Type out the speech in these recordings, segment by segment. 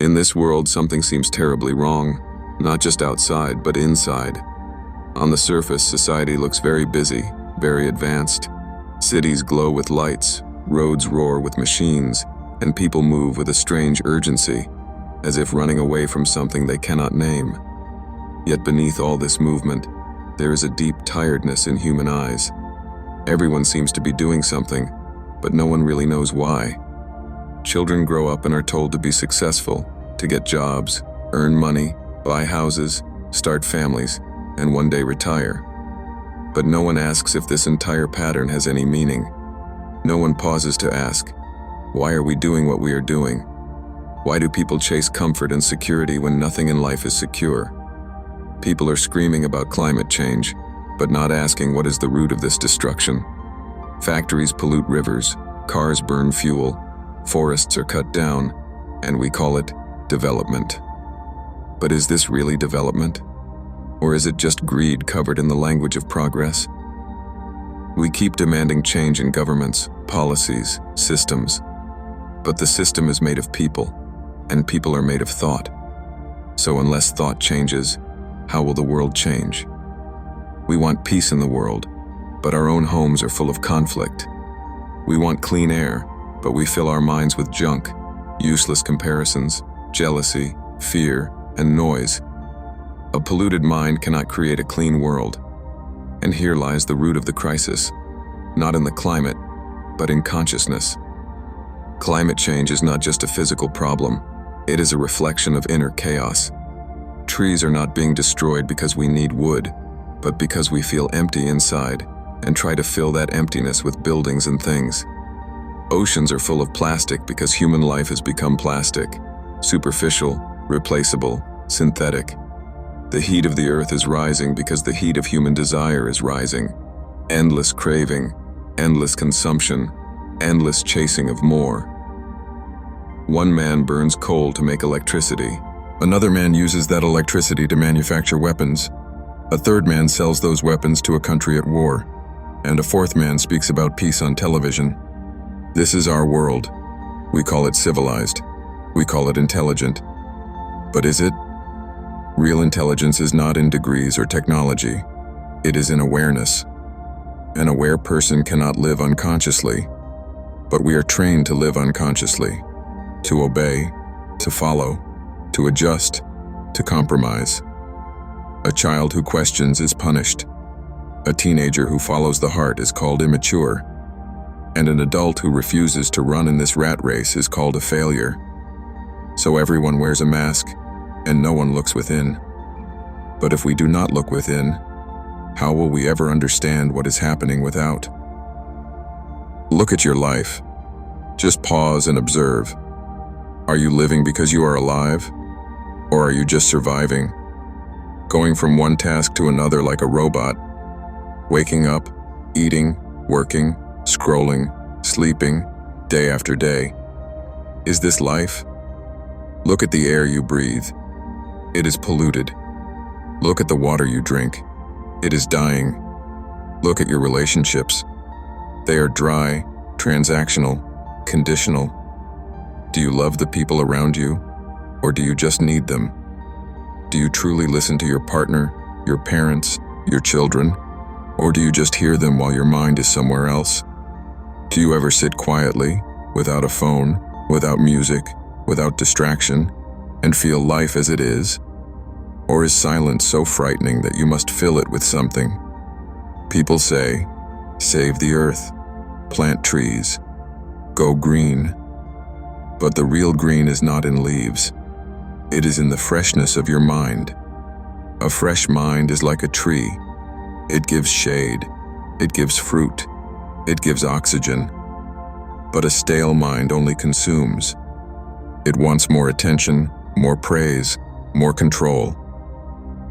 In this world, something seems terribly wrong, not just outside, but inside. On the surface, society looks very busy, very advanced. Cities glow with lights, roads roar with machines, and people move with a strange urgency, as if running away from something they cannot name. Yet beneath all this movement, there is a deep tiredness in human eyes. Everyone seems to be doing something, but no one really knows why. Children grow up and are told to be successful, to get jobs, earn money, buy houses, start families, and one day retire. But no one asks if this entire pattern has any meaning. No one pauses to ask, why are we doing what we are doing? Why do people chase comfort and security when nothing in life is secure? People are screaming about climate change, but not asking what is the root of this destruction. Factories pollute rivers, cars burn fuel, forests are cut down, and we call it development. But is this really development? Or is it just greed covered in the language of progress? We keep demanding change in governments, policies, systems. But the system is made of people, and people are made of thought. So unless thought changes, how will the world change? We want peace in the world, but our own homes are full of conflict. We want clean air, but we fill our minds with junk, useless comparisons, jealousy, fear, and noise. A polluted mind cannot create a clean world. And here lies the root of the crisis, not in the climate, but in consciousness. Climate change is not just a physical problem, it is a reflection of inner chaos. Trees are not being destroyed because we need wood, but because we feel empty inside and try to fill that emptiness with buildings and things. Oceans are full of plastic because human life has become plastic, superficial, replaceable, synthetic. The heat of the earth is rising because the heat of human desire is rising. Endless craving, endless consumption, endless chasing of more. One man burns coal to make electricity. Another man uses that electricity to manufacture weapons. A third man sells those weapons to a country at war. And a fourth man speaks about peace on television. This is our world. We call it civilized. We call it intelligent. But is it? Real intelligence is not in degrees or technology. It is in awareness. An aware person cannot live unconsciously, but we are trained to live unconsciously, to obey, to follow, to adjust, to compromise. A child who questions is punished. A teenager who follows the heart is called immature. And an adult who refuses to run in this rat race is called a failure. So everyone wears a mask, and no one looks within. But if we do not look within, how will we ever understand what is happening without? Look at your life. Just pause and observe. Are you living because you are alive? Or are you just surviving? Going from one task to another like a robot? Waking up, eating, working, scrolling, sleeping, day after day. Is this life? Look at the air you breathe. It is polluted. Look at the water you drink. It is dying. Look at your relationships. They are dry, transactional, conditional. Do you love the people around you, or do you just need them? Do you truly listen to your partner, your parents, your children, or do you just hear them while your mind is somewhere else? Do you ever sit quietly, without a phone, without music, without distraction, and feel life as it is? Or is silence so frightening that you must fill it with something? People say, save the earth, plant trees, go green. But the real green is not in leaves. It is in the freshness of your mind. A fresh mind is like a tree. It gives shade, it gives fruit, it gives oxygen. But a stale mind only consumes. It wants more attention, more praise, more control.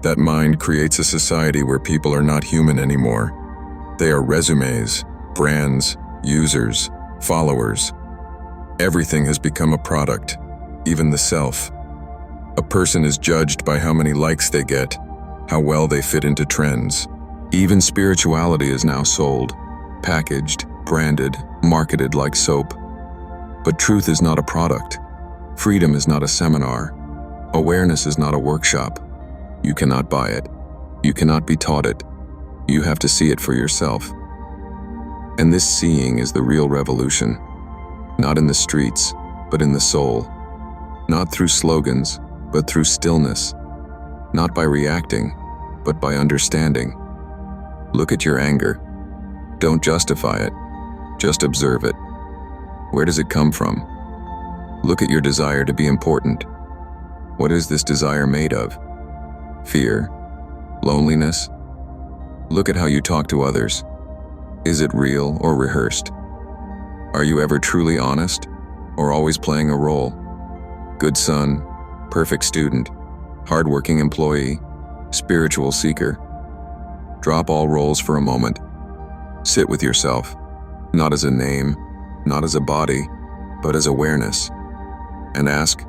That mind creates a society where people are not human anymore. They are resumes, brands, users, followers. Everything has become a product, even the self. A person is judged by how many likes they get, how well they fit into trends. Even spirituality is now sold, packaged, branded, marketed like soap. But truth is not a product. Freedom is not a seminar. Awareness is not a workshop. You cannot buy it. You cannot be taught it. You have to see it for yourself. And this seeing is the real revolution. Not in the streets, but in the soul. Not through slogans, but through stillness. Not by reacting, but by understanding. Look at your anger. Don't justify it. Just observe it. Where does it come from? Look at your desire to be important. What is this desire made of? Fear? Loneliness? Look at how you talk to others. Is it real or rehearsed? Are you ever truly honest, or always playing a role? Good son, perfect student, hardworking employee, spiritual seeker. Drop all roles for a moment. Sit with yourself, not as a name, not as a body, but as awareness. And ask,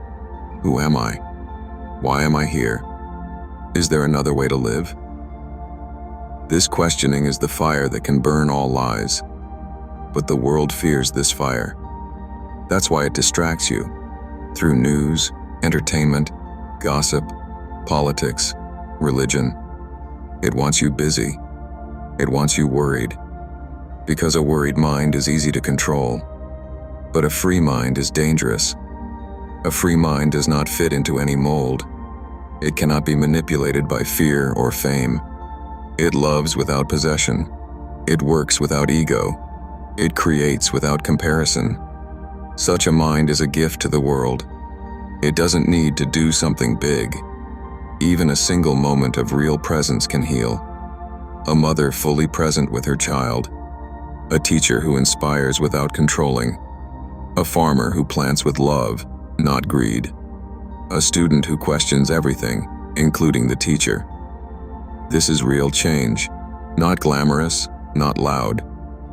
who am I? Why am I here? Is there another way to live? This questioning is the fire that can burn all lies. But the world fears this fire. That's why it distracts you. Through news, entertainment, gossip, politics, religion. It wants you busy. It wants you worried. Because a worried mind is easy to control. But a free mind is dangerous. A free mind does not fit into any mold. It cannot be manipulated by fear or fame. It loves without possession. It works without ego. It creates without comparison. Such a mind is a gift to the world. It doesn't need to do something big. Even a single moment of real presence can heal. A mother fully present with her child. A teacher who inspires without controlling. A farmer who plants with love, not greed. A student who questions everything, including the teacher. This is real change. Not glamorous, not loud,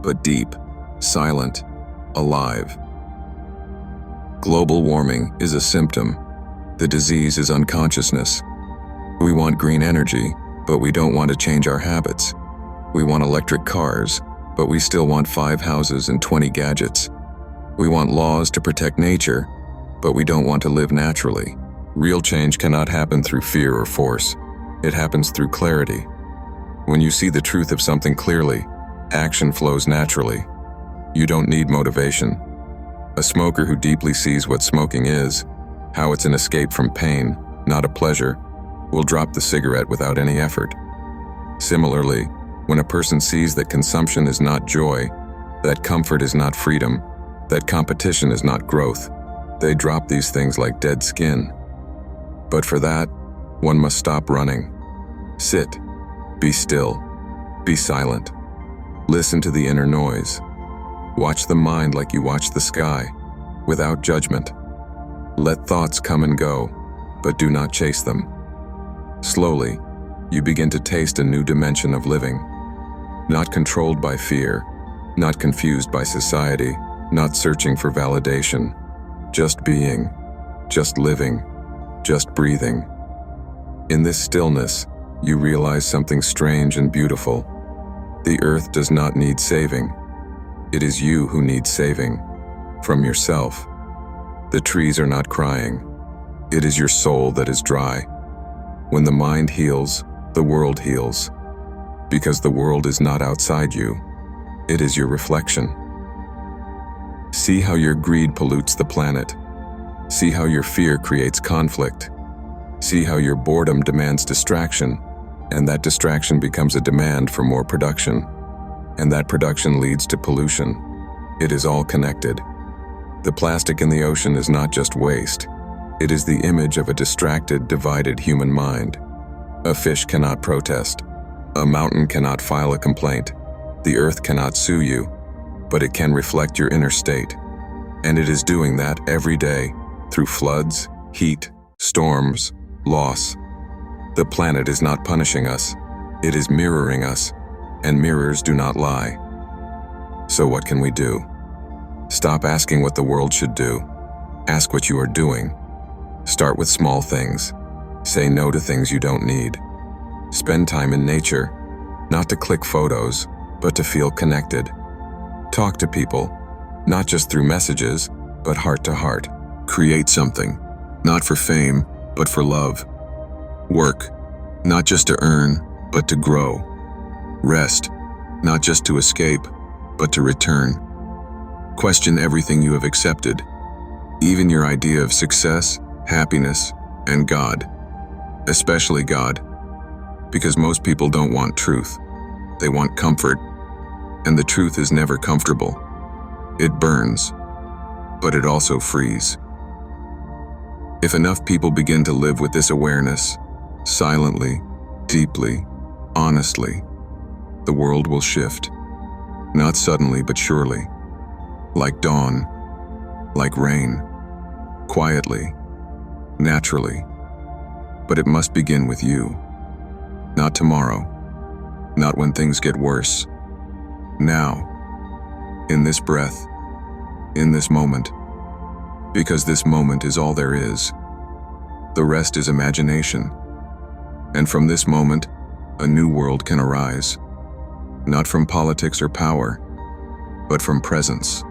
but deep, silent, alive. Global warming is a symptom. The disease is unconsciousness. We want green energy, but we don't want to change our habits. We want electric cars, but we still want 5 houses and 20 gadgets. We want laws to protect nature, but we don't want to live naturally. Real change cannot happen through fear or force. It happens through clarity. When you see the truth of something clearly, action flows naturally. You don't need motivation. A smoker who deeply sees what smoking is, how it's an escape from pain, not a pleasure, will drop the cigarette without any effort. Similarly, when a person sees that consumption is not joy, that comfort is not freedom, that competition is not growth, they drop these things like dead skin. But for that, one must stop running. Sit, be still, be silent. Listen to the inner noise. Watch the mind like you watch the sky, without judgment. Let thoughts come and go, but do not chase them. Slowly, you begin to taste a new dimension of living. Not controlled by fear, not confused by society, not searching for validation. Just being, just living, just breathing. In this stillness, you realize something strange and beautiful. The earth does not need saving. It is you who needs saving, from yourself. The trees are not crying. It is your soul that is dry. When the mind heals, the world heals. Because the world is not outside you. It is your reflection. See how your greed pollutes the planet. See how your fear creates conflict. See how your boredom demands distraction, and that distraction becomes a demand for more production. And that production leads to pollution. It is all connected. The plastic in the ocean is not just waste. It is the image of a distracted, divided human mind. A fish cannot protest. A mountain cannot file a complaint. The earth cannot sue you, but it can reflect your inner state. And it is doing that every day, through floods, heat, storms, loss. The planet is not punishing us. It is mirroring us, and mirrors do not lie. So what can we do? Stop asking what the world should do. Ask what you are doing. Start with small things. Say no to things you don't need. Spend time in nature, not to click photos, but to feel connected. Talk to people, not just through messages, but heart to heart. Create something, not for fame, but for love. Work, not just to earn, but to grow. Rest, not just to escape, but to return. Question everything you have accepted, even your idea of success, happiness, and God. Especially God, because most people don't want truth. They want comfort, and the truth is never comfortable. It burns, but it also frees. If enough people begin to live with this awareness, silently, deeply, honestly, the world will shift. Not suddenly, but surely. Like dawn, like rain, quietly, naturally. But it must begin with you. Not tomorrow, not when things get worse. Now, in this breath, in this moment. Because this moment is all there is. The rest is imagination. And from this moment, a new world can arise. Not from politics or power, but from presence.